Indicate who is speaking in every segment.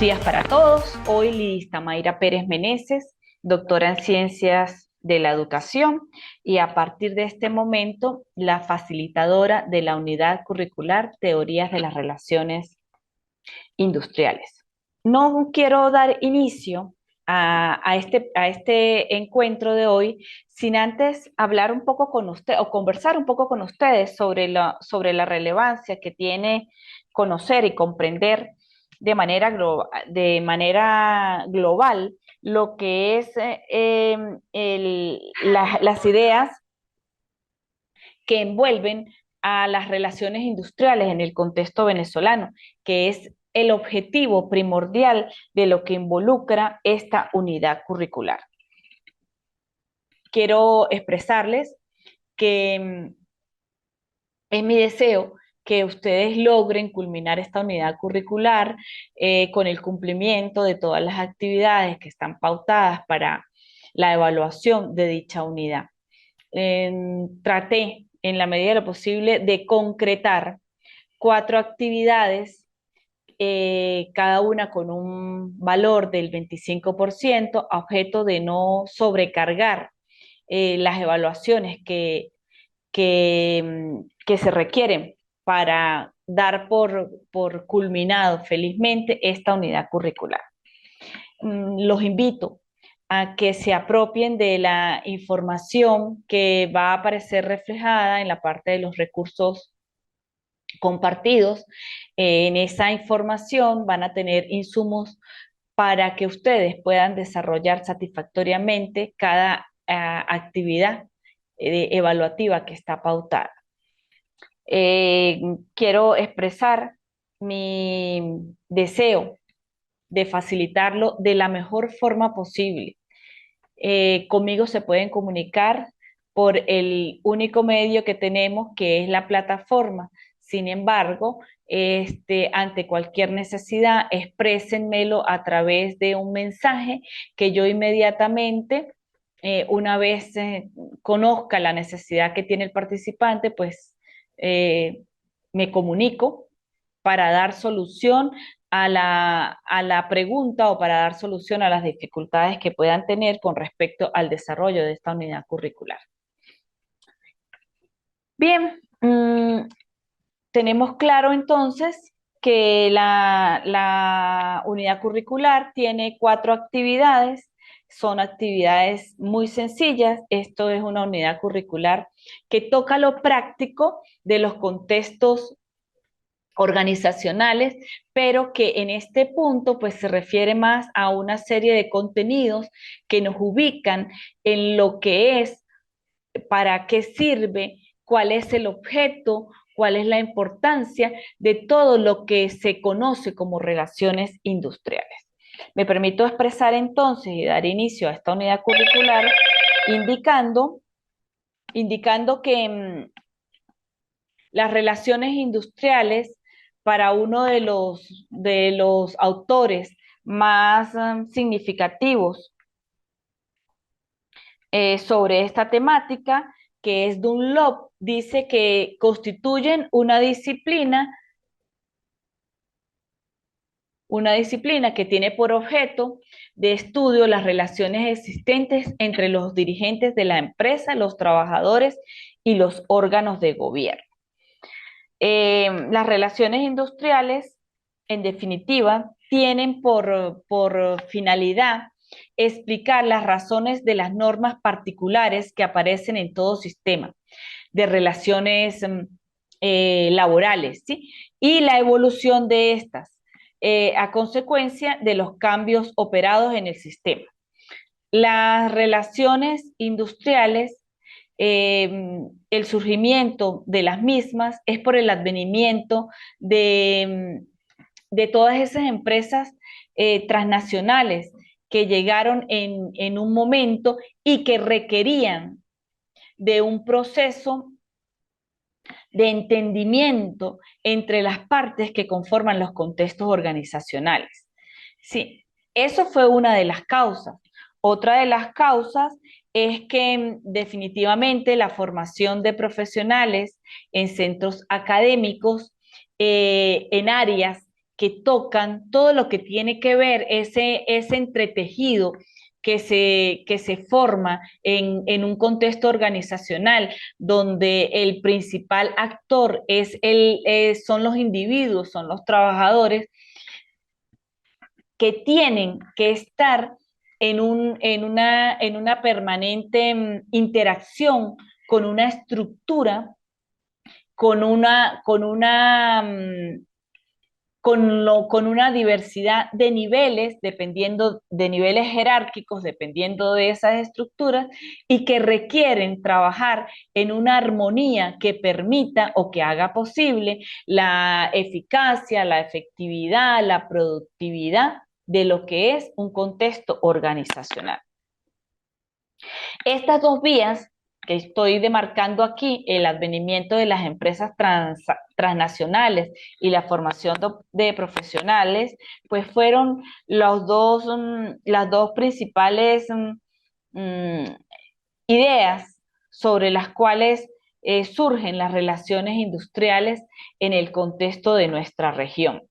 Speaker 1: días para todos. Hoy Lidia Tamaira Pérez Meneses, doctora en Ciencias de la Educación y a partir de este momento la facilitadora de la unidad curricular Teorías de las Relaciones Industriales. No quiero dar inicio a este encuentro de hoy sin antes hablar un poco con usted o conversar un poco con ustedes sobre la relevancia que tiene conocer y comprender de manera global lo que es las ideas que envuelven a las relaciones industriales en el contexto venezolano, que es el objetivo primordial de lo que involucra esta unidad curricular. Quiero expresarles que es mi deseo que ustedes logren culminar esta unidad curricular con el cumplimiento de todas las actividades que están pautadas para la evaluación de dicha unidad. Traté, en la medida de lo posible, de concretar 4 actividades, cada una con un valor del 25%, a objeto de no sobrecargar las evaluaciones que se requieren para dar por culminado felizmente esta unidad curricular. Los invito a que se apropien de la información que va a aparecer reflejada en la parte de los recursos compartidos. En esa información van a tener insumos para que ustedes puedan desarrollar satisfactoriamente cada actividad evaluativa que está pautada. Quiero expresar mi deseo de facilitarlo de la mejor forma posible. Conmigo se pueden comunicar por el único medio que tenemos, que es la plataforma. Sin embargo, ante cualquier necesidad, exprésenmelo a través de un mensaje que yo inmediatamente, una vez conozca la necesidad que tiene el participante, pues me comunico para dar solución a la pregunta o para dar solución a las dificultades que puedan tener con respecto al desarrollo de esta unidad curricular. Bien, tenemos claro entonces que la unidad curricular tiene 4 actividades, son actividades muy sencillas. Esto es una unidad curricular que toca lo práctico de los contextos organizacionales, pero que en este punto pues se refiere más a una serie de contenidos que nos ubican en lo que es, para qué sirve, cuál es el objeto, cuál es la importancia de todo lo que se conoce como relaciones industriales. Me permito expresar entonces y dar inicio a esta unidad curricular indicando que las relaciones industriales, para uno de los autores más significativos sobre esta temática, que es Dunlop, dice que constituyen una disciplina que tiene por objeto de estudio las relaciones existentes entre los dirigentes de la empresa, los trabajadores y los órganos de gobierno. Las relaciones industriales, en definitiva, tienen por finalidad explicar las razones de las normas particulares que aparecen en todo sistema de relaciones laborales, ¿sí? Y la evolución de estas a consecuencia de los cambios operados en el sistema. Las relaciones industriales, el surgimiento de las mismas es por el advenimiento de todas esas empresas transnacionales que llegaron en un momento y que requerían de un proceso de entendimiento entre las partes que conforman los contextos organizacionales. Sí, eso fue una de las causas. Otra de las causas es que definitivamente la formación de profesionales en centros académicos, en áreas que tocan todo lo que tiene que ver ese entretejido que se forma en un contexto organizacional donde el principal actor son los individuos, son los trabajadores, que tienen que estar en una permanente interacción con una estructura, con una diversidad de niveles, dependiendo de niveles jerárquicos, dependiendo de esas estructuras, y que requieren trabajar en una armonía que permita o que haga posible la eficacia, la efectividad, la productividad de lo que es un contexto organizacional. Estas dos vías que estoy demarcando aquí, el advenimiento de las empresas transnacionales y la formación de profesionales, pues fueron las dos principales ideas sobre las cuales surgen las relaciones industriales en el contexto de nuestra región.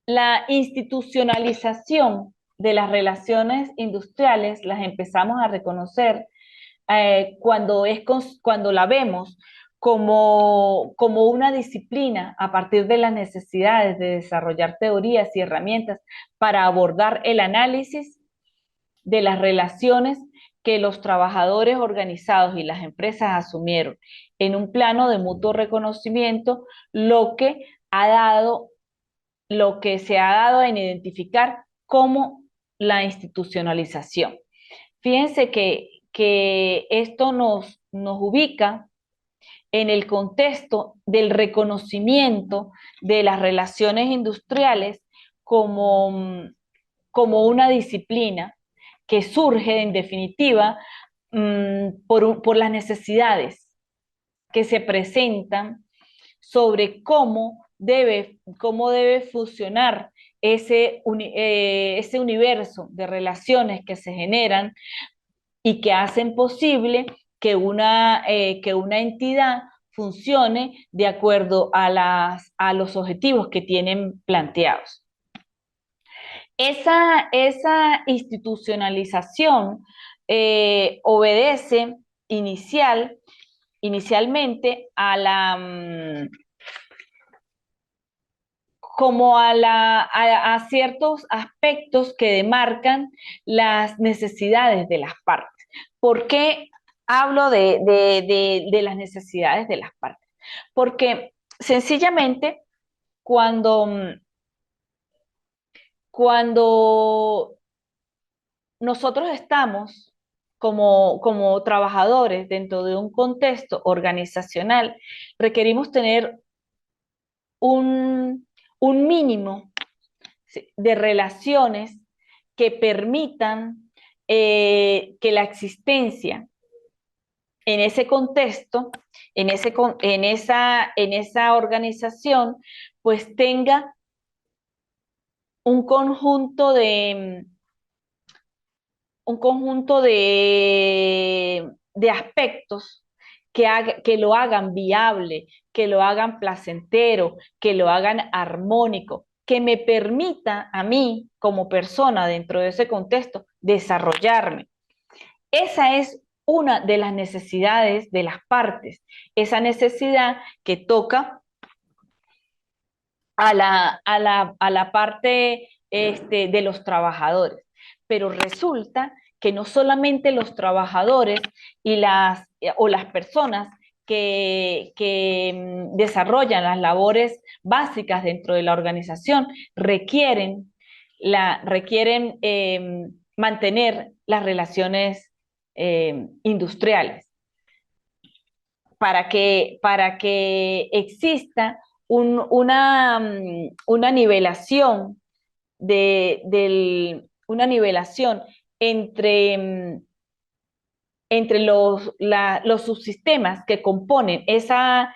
Speaker 1: La institucionalización de las relaciones industriales las empezamos a reconocer cuando la vemos como una disciplina a partir de las necesidades de desarrollar teorías y herramientas para abordar el análisis de las relaciones que los trabajadores organizados y las empresas asumieron en un plano de mutuo reconocimiento, lo que se ha dado en identificar como la institucionalización. Fíjense que esto nos ubica en el contexto del reconocimiento de las relaciones industriales como una disciplina que surge en definitiva por las necesidades que se presentan sobre cómo debe funcionar ese universo de relaciones que se generan y que hacen posible que que una entidad funcione de acuerdo a los objetivos que tienen planteados. Esa institucionalización obedece inicialmente a ciertos aspectos que demarcan las necesidades de las partes. ¿Por qué hablo de las necesidades de las partes? Porque sencillamente cuando nosotros estamos como trabajadores dentro de un contexto organizacional, requerimos tener un mínimo de relaciones que permitan que la existencia en ese contexto, en esa organización, pues tenga un conjunto de aspectos que lo hagan viable, que lo hagan placentero, que lo hagan armónico, que me permita a mí como persona dentro de ese contexto desarrollarme. Esa es una de las necesidades de las partes, esa necesidad que toca a la parte de los trabajadores. Pero resulta que no solamente los trabajadores o las personas que desarrollan las labores básicas dentro de la organización requieren mantener las relaciones industriales para que exista una nivelación una nivelación entre los subsistemas que componen esa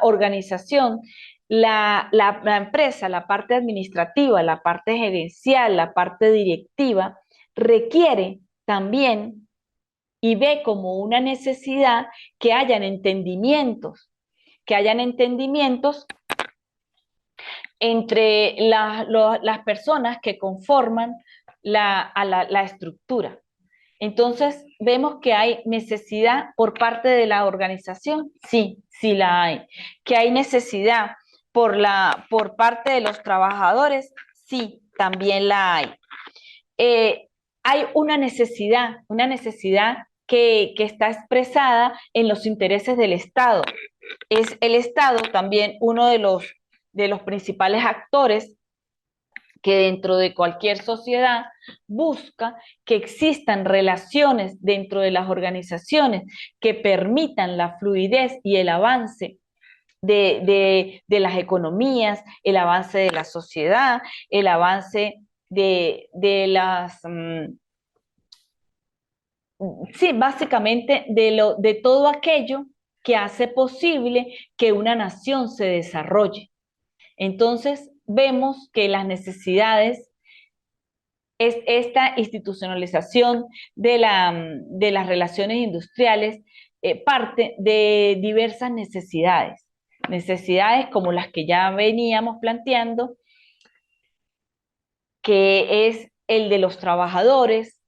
Speaker 1: organización, la empresa, la parte administrativa, la parte gerencial, la parte directiva, requiere también y ve como una necesidad que hayan entendimientos entre las personas que conforman la estructura. Entonces, vemos que hay necesidad por parte de la organización, sí, sí la hay. Que hay necesidad por parte de los trabajadores, sí, también la hay. Hay una necesidad que está expresada en los intereses del Estado. Es el Estado también uno de los principales actores que dentro de cualquier sociedad busca que existan relaciones dentro de las organizaciones que permitan la fluidez y el avance de las economías, el avance de la sociedad, el avance de las, sí, básicamente de todo aquello que hace posible que una nación se desarrolle. Entonces, vemos que las necesidades es esta institucionalización de las relaciones industriales parte de diversas necesidades. Necesidades como las que ya veníamos planteando, que es el de los trabajadores,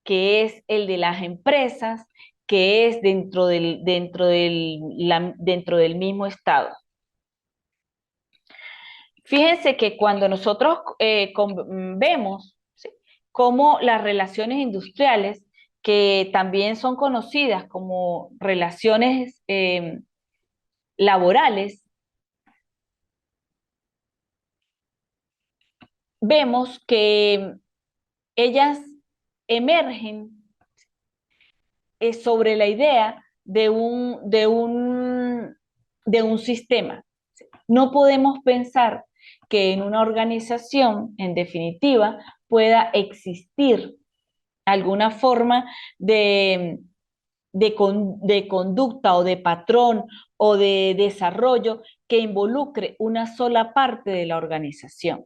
Speaker 1: que es el de las empresas, que es dentro del mismo Estado. Fíjense que cuando nosotros vemos, ¿sí?, cómo las relaciones industriales, que también son conocidas como relaciones laborales, vemos que ellas emergen sobre la idea de un sistema. No podemos pensar que en una organización, en definitiva, pueda existir alguna forma de conducta o de patrón o de desarrollo que involucre una sola parte de la organización.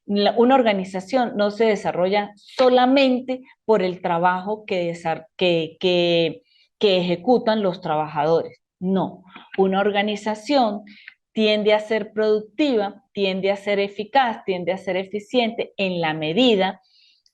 Speaker 1: Una organización no se desarrolla solamente por el trabajo que ejecutan los trabajadores. No, una organización tiende a ser productiva, tiende a ser eficaz, tiende a ser eficiente en la medida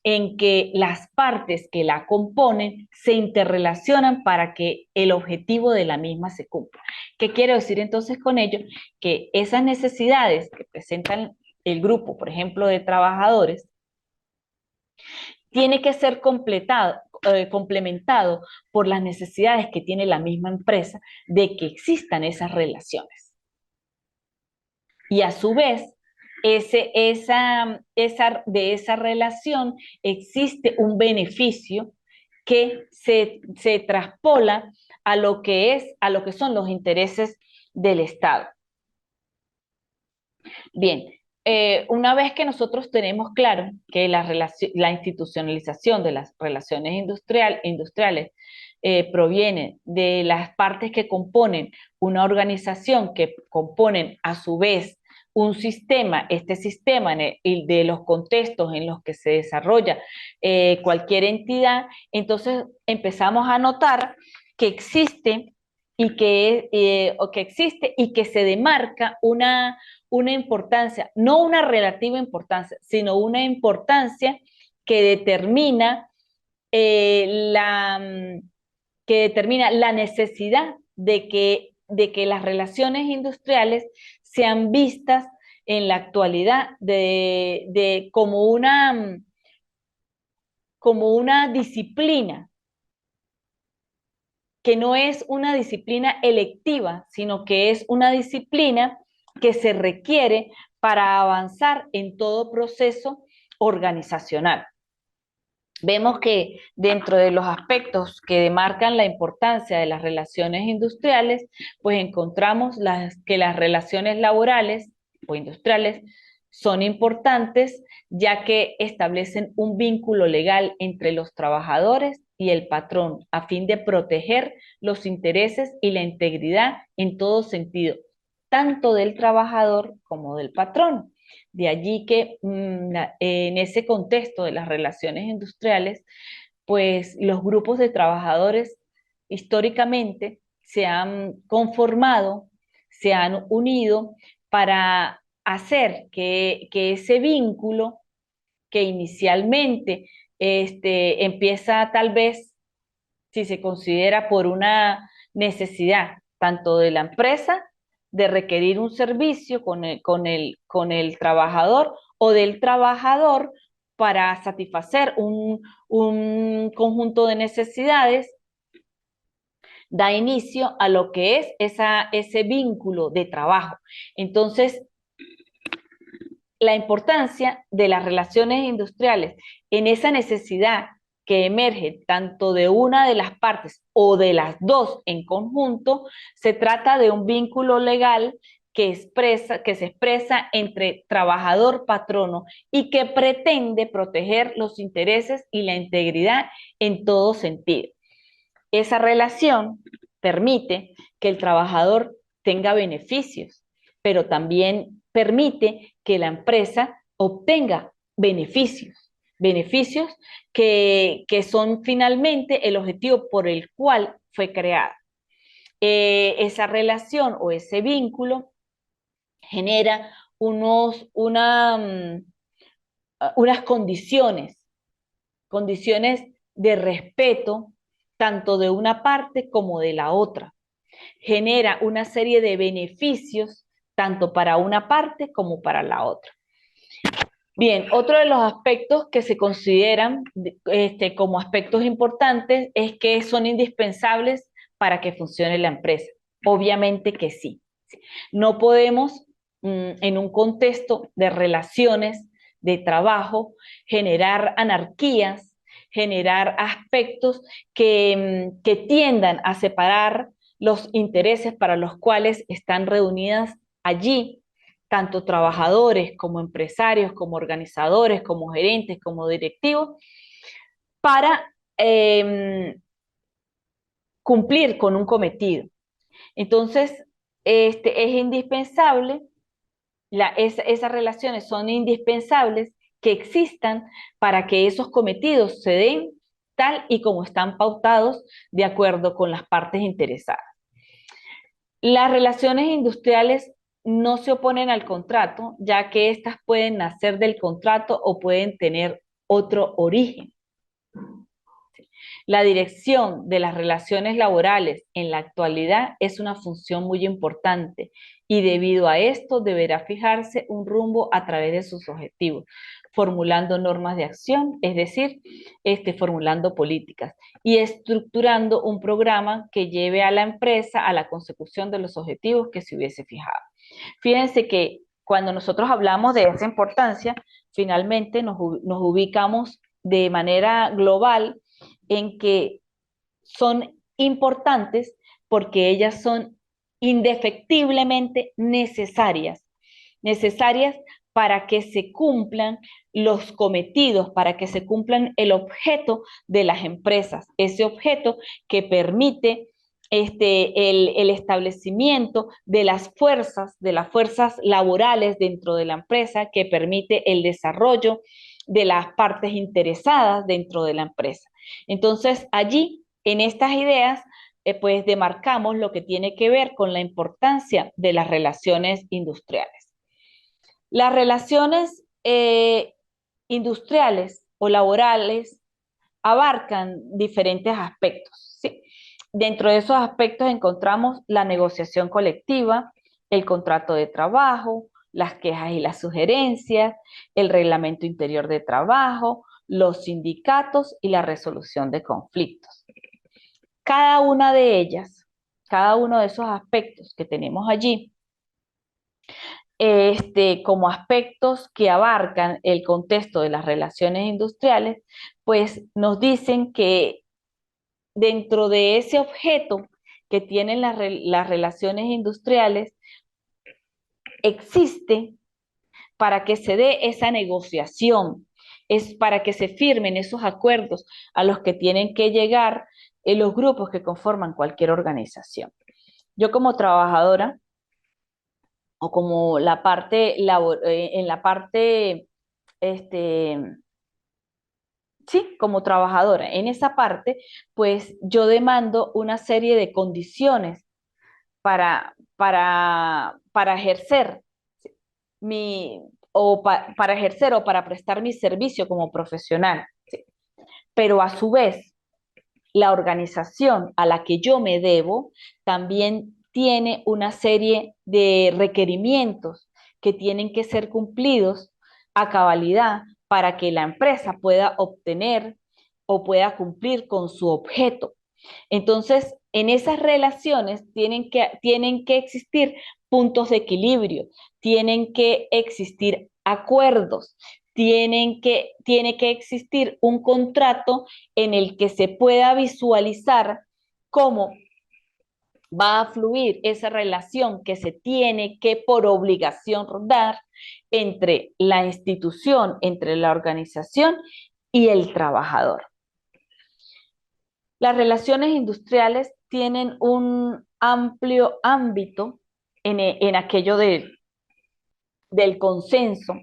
Speaker 1: en que las partes que la componen se interrelacionan para que el objetivo de la misma se cumpla. ¿Qué quiero decir entonces con ello? Que esas necesidades que presentan el grupo, por ejemplo, de trabajadores, tiene que ser complementado por las necesidades que tiene la misma empresa de que existan esas relaciones. Y a su vez, de esa relación existe un beneficio que se traspola a lo que son los intereses del Estado. Bien, una vez que nosotros tenemos claro que la institucionalización de las relaciones industriales proviene de las partes que componen una organización, que componen a su vez un sistema, este sistema de los contextos en los que se desarrolla cualquier entidad, entonces empezamos a notar que existe y que se demarca una importancia, no una relativa importancia, sino una importancia que determina, eh, la, que determina la necesidad de que las relaciones industriales sean vistas en la actualidad como una disciplina, que no es una disciplina electiva, sino que es una disciplina que se requiere para avanzar en todo proceso organizacional. Vemos que dentro de los aspectos que demarcan la importancia de las relaciones industriales, pues encontramos que las relaciones laborales o industriales son importantes, ya que establecen un vínculo legal entre los trabajadores y el patrón a fin de proteger los intereses y la integridad en todo sentido, tanto del trabajador como del patrón. De allí que en ese contexto de las relaciones industriales, pues los grupos de trabajadores históricamente se han conformado, se han unido para hacer que ese vínculo que inicialmente empieza tal vez, si se considera por una necesidad, tanto de la empresa de requerir un servicio con el trabajador o del trabajador para satisfacer un conjunto de necesidades, da inicio a lo que es ese vínculo de trabajo. Entonces, la importancia de las relaciones industriales en esa necesidad que emerge tanto de una de las partes o de las dos en conjunto, se trata de un vínculo legal que se expresa entre trabajador-patrono y que pretende proteger los intereses y la integridad en todo sentido. Esa relación permite que el trabajador tenga beneficios, pero también permite que la empresa obtenga beneficios, beneficios que son finalmente el objetivo por el cual fue creada. Esa relación o ese vínculo genera unas condiciones de respeto tanto de una parte como de la otra. Genera una serie de beneficios tanto para una parte como para la otra. Bien, otro de los aspectos que se consideran como aspectos importantes es que son indispensables para que funcione la empresa. Obviamente que sí. No podemos, en un contexto de relaciones de trabajo, generar anarquías, generar aspectos que tiendan a separar los intereses para los cuales están reunidas allí, tanto trabajadores como empresarios, como organizadores, como gerentes, como directivos, para cumplir con un cometido. Entonces, es indispensable, esas relaciones son indispensables que existan para que esos cometidos se den tal y como están pautados de acuerdo con las partes interesadas. Las relaciones industriales no se oponen al contrato, ya que éstas pueden nacer del contrato o pueden tener otro origen. La dirección de las relaciones laborales en la actualidad es una función muy importante y debido a esto deberá fijarse un rumbo a través de sus objetivos, formulando normas de acción, es decir, formulando políticas y estructurando un programa que lleve a la empresa a la consecución de los objetivos que se hubiese fijado. Fíjense que cuando nosotros hablamos de esa importancia, finalmente nos ubicamos de manera global en que son importantes porque ellas son indefectiblemente necesarias, necesarias para que se cumplan los cometidos, para que se cumplan el objeto de las empresas, ese objeto que permite el establecimiento de las fuerzas laborales dentro de la empresa, que permite el desarrollo de las partes interesadas dentro de la empresa. Entonces, allí, en estas ideas, pues demarcamos lo que tiene que ver con la importancia de las relaciones industriales. Las relaciones industriales o laborales abarcan diferentes aspectos, ¿sí? Dentro de esos aspectos encontramos la negociación colectiva, el contrato de trabajo, las quejas y las sugerencias, el reglamento interior de trabajo, los sindicatos y la resolución de conflictos. Cada una de ellas, cada uno de esos aspectos que tenemos allí, como aspectos que abarcan el contexto de las relaciones industriales, pues nos dicen que dentro de ese objeto que tienen las relaciones industriales, existe para que se dé esa negociación, es para que se firmen esos acuerdos a los que tienen que llegar los grupos que conforman cualquier organización. Yo como trabajadora o como en la parte este, sí, como trabajadora. En esa parte, pues yo demando una serie de condiciones para ejercer mi, para ejercer o para prestar mi servicio como profesional. ¿Sí? Pero a su vez, la organización a la que yo me debo también tiene una serie de requerimientos que tienen que ser cumplidos a cabalidad para que la empresa pueda obtener o pueda cumplir con su objeto. Entonces, en esas relaciones tienen que existir puntos de equilibrio, tienen que existir acuerdos, tiene que existir un contrato en el que se pueda visualizar cómo va a fluir esa relación que se tiene que por obligación dar entre la institución, entre la organización y el trabajador. Las relaciones industriales tienen un amplio ámbito en aquello del consenso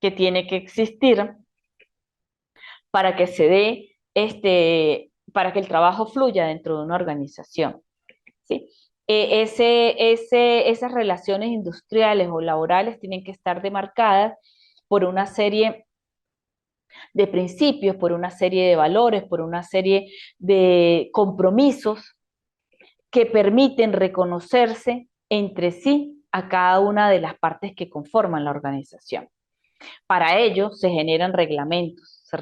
Speaker 1: que tiene que existir para que se dé para que el trabajo fluya dentro de una organización. ¿Sí? Esas relaciones industriales o laborales tienen que estar demarcadas por una serie de principios, por una serie de valores, por una serie de compromisos que permiten reconocerse entre sí a cada una de las partes que conforman la organización. Para ello se generan reglamentos, se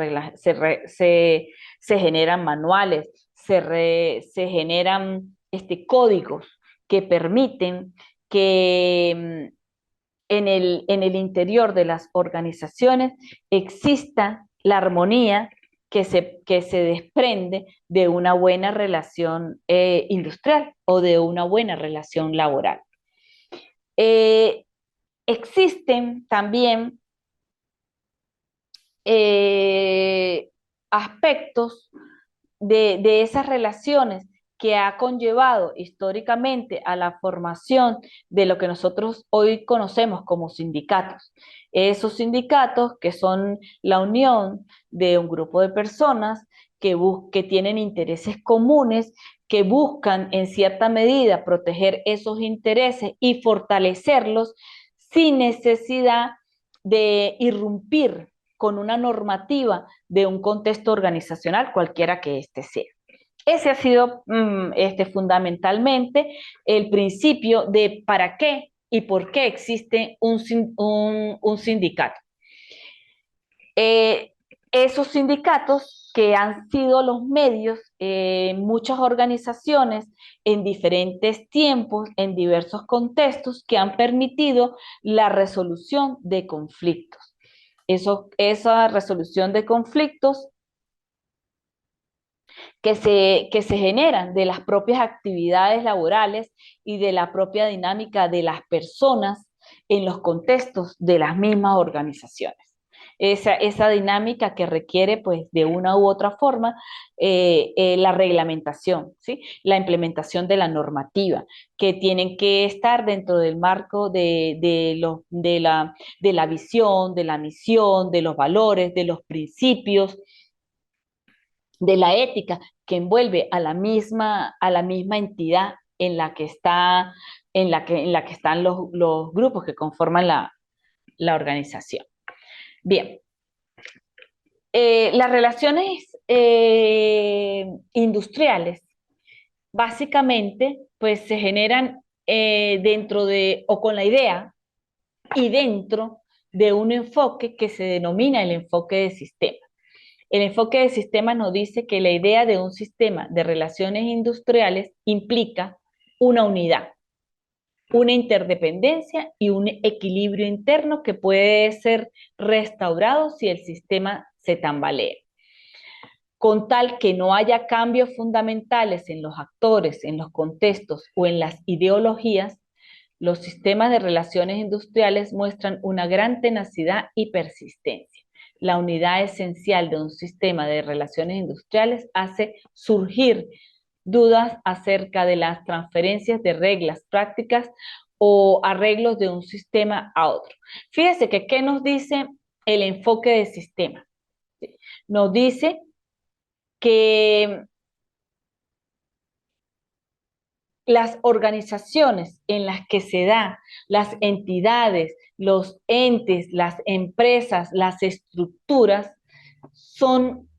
Speaker 1: generan manuales, se generan códigos que permiten que en el interior de las organizaciones exista la armonía que se desprende de una buena relación industrial o de una buena relación laboral. Eh, Existen también aspectos de esas relaciones que ha conllevado históricamente a la formación de lo que nosotros hoy conocemos como sindicatos. Esos sindicatos que son la unión de un grupo de personas que tienen intereses comunes, que buscan en cierta medida proteger esos intereses y fortalecerlos sin necesidad de irrumpir con una normativa de un contexto organizacional, cualquiera que éste sea. Ese ha sido fundamentalmente el principio de para qué y por qué existe un sindicato. Eh, Esos sindicatos que han sido los medios en muchas organizaciones en diferentes tiempos, en diversos contextos, que han permitido la resolución de conflictos. Esa resolución de conflictos que se generan de las propias actividades laborales y de la propia dinámica de las personas en los contextos de las mismas organizaciones. Esa dinámica que requiere, pues, de una u otra forma, la reglamentación, ¿sí? La implementación de la normativa, que tienen que estar dentro del marco de la visión, de la misión, de los valores, de los principios, de la ética que envuelve a la misma entidad en la que está, en la que están los grupos que conforman la organización. Bien, las relaciones industriales básicamente pues se generan dentro de o con la idea y dentro de un enfoque que se denomina el enfoque de sistema. El enfoque de sistema nos dice que la idea de un sistema de relaciones industriales implica una unidad, una interdependencia y un equilibrio interno que puede ser restaurado si el sistema se tambalea. Con tal que no haya cambios fundamentales en los actores, en los contextos o en las ideologías, los sistemas de relaciones industriales muestran una gran tenacidad y persistencia. La unidad esencial de un sistema de relaciones industriales hace surgir dudas acerca de las transferencias de reglas prácticas o arreglos de un sistema a otro. Fíjese que, ¿qué nos dice el enfoque de sistema? Nos dice que las organizaciones en las que se da, las entidades, los entes, las empresas, las estructuras, son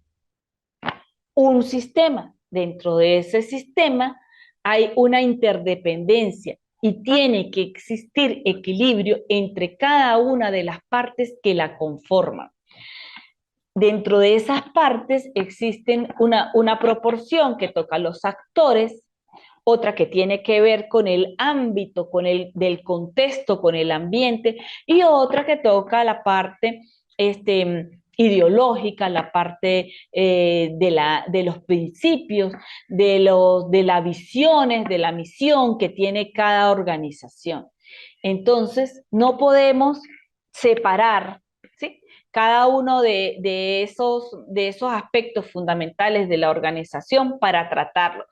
Speaker 1: un sistema. Dentro de ese sistema hay una interdependencia y tiene que existir equilibrio entre cada una de las partes que la conforman. Dentro de esas partes existen una proporción que toca a los actores, otra que tiene que ver con el ámbito, con el del contexto, con el ambiente, y otra que toca la parte ideológica, la parte de los principios, de las visiones, de la misión que tiene cada organización. Entonces, no podemos separar, ¿sí?, cada uno de esos aspectos fundamentales de la organización para tratarlo.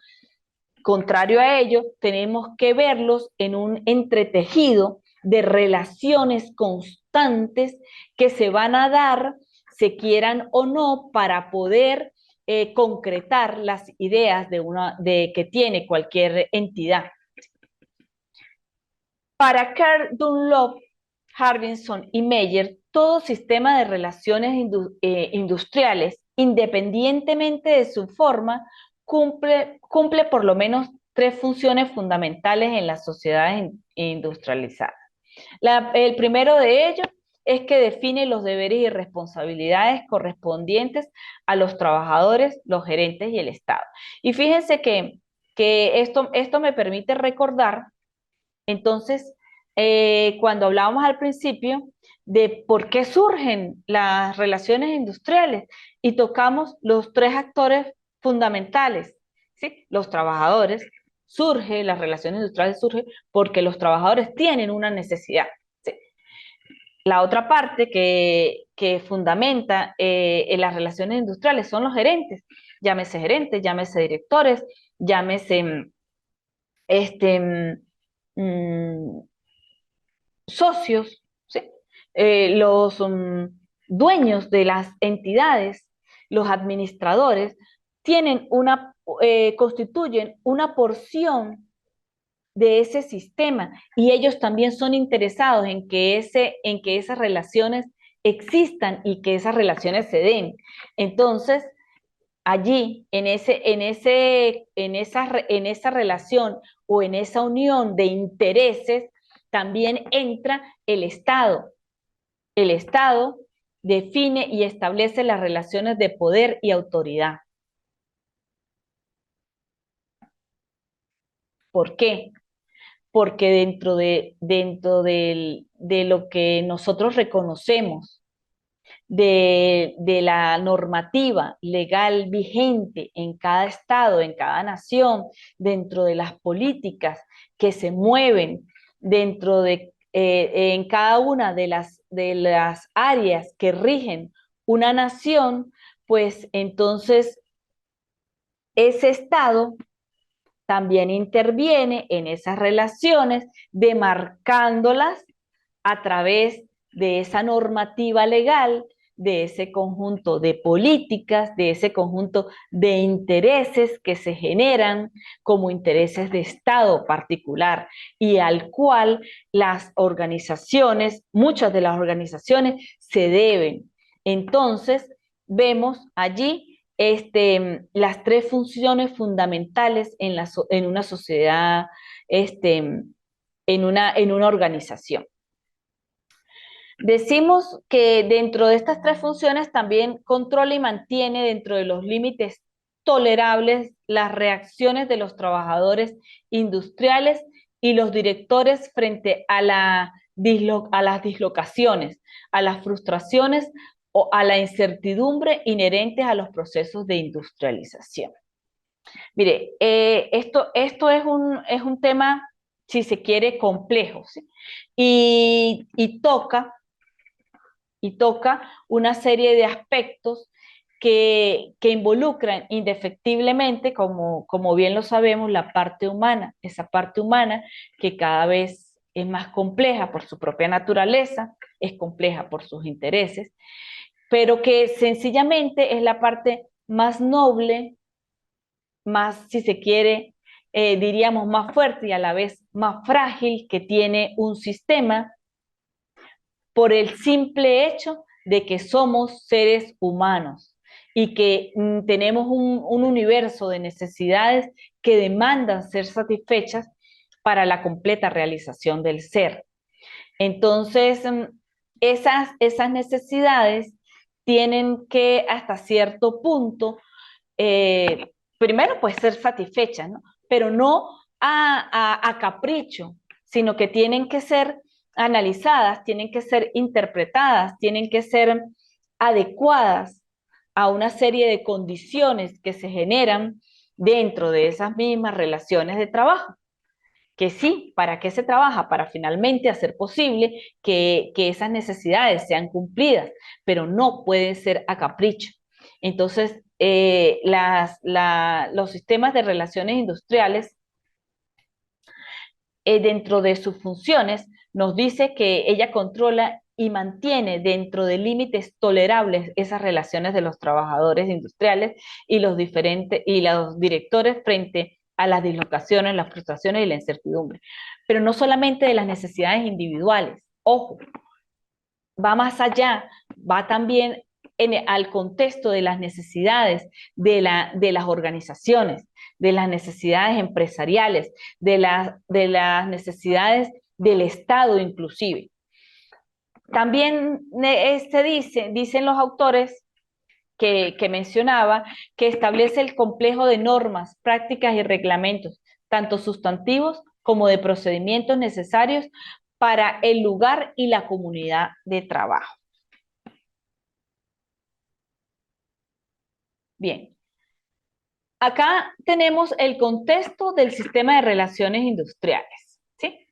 Speaker 1: Contrario a ello, tenemos que verlos en un entretejido de relaciones constantes que se van a dar, se quieran o no, para poder concretar las ideas de que tiene cualquier entidad. Para Carl Dunlop, Harbinson y Meyer, todo sistema de relaciones industriales, independientemente de su forma, cumple por lo menos tres funciones fundamentales en las sociedades industrializadas. El primero de ellos es que define los deberes y responsabilidades correspondientes a los trabajadores, los gerentes y el Estado. Y fíjense que esto me permite recordar entonces, cuando hablábamos al principio de por qué surgen las relaciones industriales y tocamos los tres actores fundamentales, ¿sí? Los trabajadores, las relaciones industriales surgen porque los trabajadores tienen una necesidad. ¿Sí? La otra parte que fundamenta en las relaciones industriales son los gerentes, llámese directores, llámese este, mm, socios, ¿sí? Los dueños de las entidades, los administradores, constituyen una porción de ese sistema y ellos también son interesados en que esas relaciones existan y que esas relaciones se den. Entonces, allí, en esa relación o en esa unión de intereses, también entra el Estado. El Estado define y establece las relaciones de poder y autoridad. ¿Por qué? Porque de lo que nosotros reconocemos de la normativa legal vigente en cada estado, en cada nación, dentro de las políticas que se mueven en cada una de las áreas que rigen una nación, pues entonces ese estado también interviene en esas relaciones, demarcándolas a través de esa normativa legal, de ese conjunto de políticas, de ese conjunto de intereses que se generan como intereses de Estado particular y al cual las organizaciones, muchas de las organizaciones se deben. Entonces, vemos allí las tres funciones fundamentales en una sociedad, en una organización. Decimos que dentro de estas tres funciones también controla y mantiene dentro de los límites tolerables las reacciones de los trabajadores industriales y los directores frente a las dislocaciones, a las frustraciones o a la incertidumbre inherentes a los procesos de industrialización. Mire, esto es un tema, si se quiere, complejo, ¿sí? Y toca una serie de aspectos que involucran indefectiblemente, como bien lo sabemos, la parte humana, esa parte humana que cada vez es más compleja por su propia naturaleza, es compleja por sus intereses, pero que sencillamente es la parte más noble, más, si se quiere, diríamos, más fuerte y a la vez más frágil que tiene un sistema por el simple hecho de que somos seres humanos y que tenemos un universo de necesidades que demandan ser satisfechas para la completa realización del ser. Entonces, esas necesidades tienen que hasta cierto punto, primero pues ser satisfechas, ¿no? Pero no a capricho, sino que tienen que ser analizadas, tienen que ser interpretadas, tienen que ser adecuadas a una serie de condiciones que se generan dentro de esas mismas relaciones de trabajo. Que sí, ¿para qué se trabaja? Para finalmente hacer posible que esas necesidades sean cumplidas, pero no puede ser a capricho. Entonces, los sistemas de relaciones industriales, dentro de sus funciones, nos dice que ella controla y mantiene dentro de límites tolerables esas relaciones de los trabajadores industriales y y los directores frente a las dislocaciones, las frustraciones y la incertidumbre. Pero no solamente de las necesidades individuales, ojo, va más allá, va también al contexto de las necesidades de las organizaciones, de las necesidades empresariales, de las necesidades del Estado inclusive. También dicen los autores que mencionaba, que establece el complejo de normas, prácticas y reglamentos, tanto sustantivos como de procedimientos necesarios para el lugar y la comunidad de trabajo. Bien, acá tenemos el contexto del sistema de relaciones industriales, ¿sí?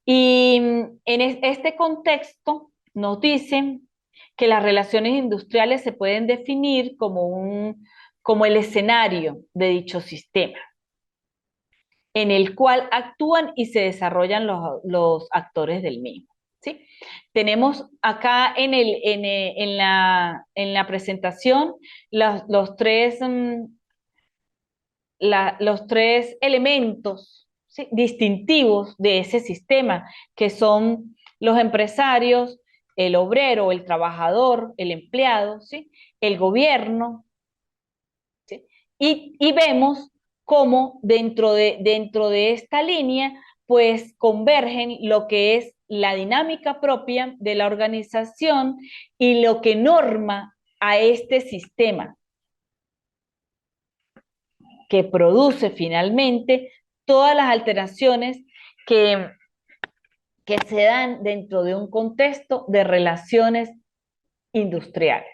Speaker 1: Y en este contexto nos dicen que las relaciones industriales se pueden definir como el escenario de dicho sistema, en el cual actúan y se desarrollan los actores del mismo. ¿Sí? Tenemos acá en la presentación los tres, los tres elementos, ¿sí?, distintivos de ese sistema, que son los empresarios, el obrero, el trabajador, el empleado, ¿sí?, el gobierno, ¿sí? Y vemos cómo dentro de esta línea, pues convergen lo que es la dinámica propia de la organización y lo que norma a este sistema, que produce finalmente todas las alteraciones que, que se dan dentro de un contexto de relaciones industriales.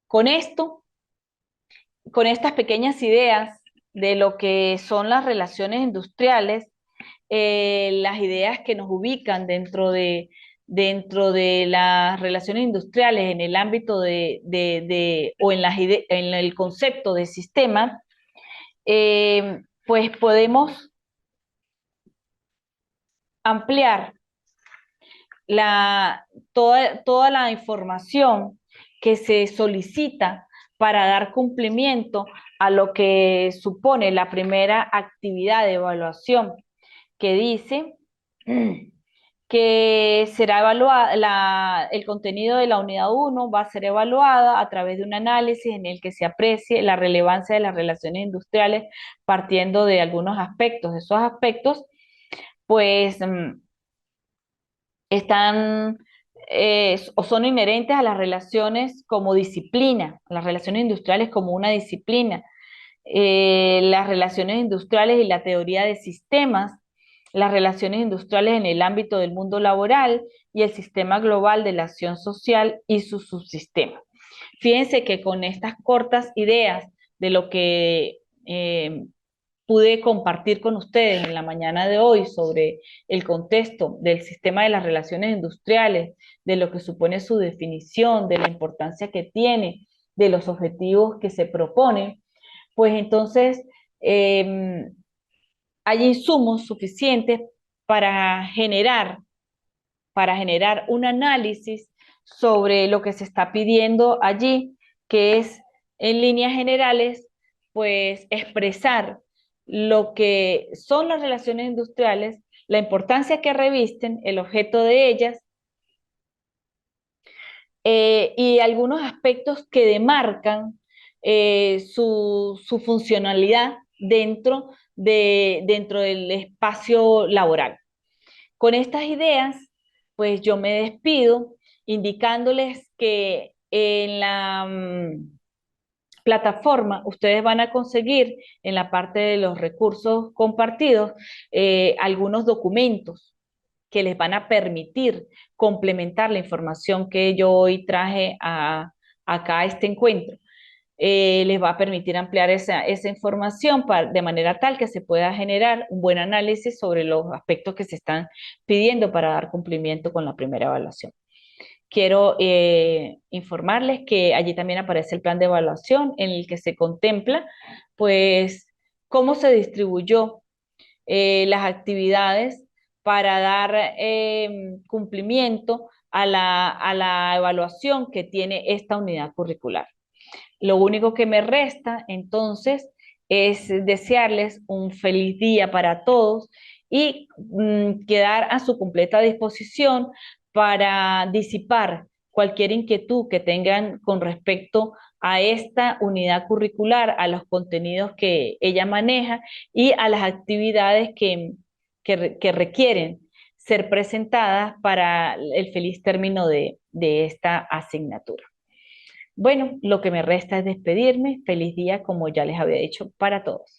Speaker 1: Con esto, con estas pequeñas ideas de lo que son las relaciones industriales, las ideas que nos ubican dentro de las relaciones industriales en el ámbito o en el concepto de sistema, pues podemos ampliar toda la información que se solicita para dar cumplimiento a lo que supone la primera actividad de evaluación, que dice que será evaluada, el contenido de la unidad 1 va a ser evaluada a través de un análisis en el que se aprecie la relevancia de las relaciones industriales partiendo de algunos aspectos. Esos aspectos, pues, están o son inherentes a las relaciones como disciplina, las relaciones industriales como una disciplina, las relaciones industriales y la teoría de sistemas, las relaciones industriales en el ámbito del mundo laboral y el sistema global de la acción social y sus subsistemas. Fíjense que con estas cortas ideas de lo que pude compartir con ustedes en la mañana de hoy sobre el contexto del sistema de las relaciones industriales, de lo que supone su definición, de la importancia que tiene, de los objetivos que se proponen, pues entonces hay insumos suficientes para generar, para generar un análisis sobre lo que se está pidiendo allí, que es en líneas generales, pues expresar lo que son las relaciones industriales, la importancia que revisten, el objeto de ellas y algunos aspectos que demarcan su funcionalidad dentro del espacio laboral. Con estas ideas, pues yo me despido indicándoles que en la plataforma ustedes van a conseguir en la parte de los recursos compartidos algunos documentos que les van a permitir complementar la información que yo hoy traje acá a este encuentro. Les va a permitir ampliar esa información de manera tal que se pueda generar un buen análisis sobre los aspectos que se están pidiendo para dar cumplimiento con la primera evaluación. Quiero informarles que allí también aparece el plan de evaluación en el que se contempla, pues, cómo se distribuyó las actividades para dar cumplimiento a la evaluación que tiene esta unidad curricular. Lo único que me resta entonces es desearles un feliz día para todos y quedar a su completa disposición para disipar cualquier inquietud que tengan con respecto a esta unidad curricular, a los contenidos que ella maneja y a las actividades que requieren ser presentadas para el feliz término de esta asignatura. Bueno, lo que me resta es despedirme. Feliz día, como ya les había dicho, para todos.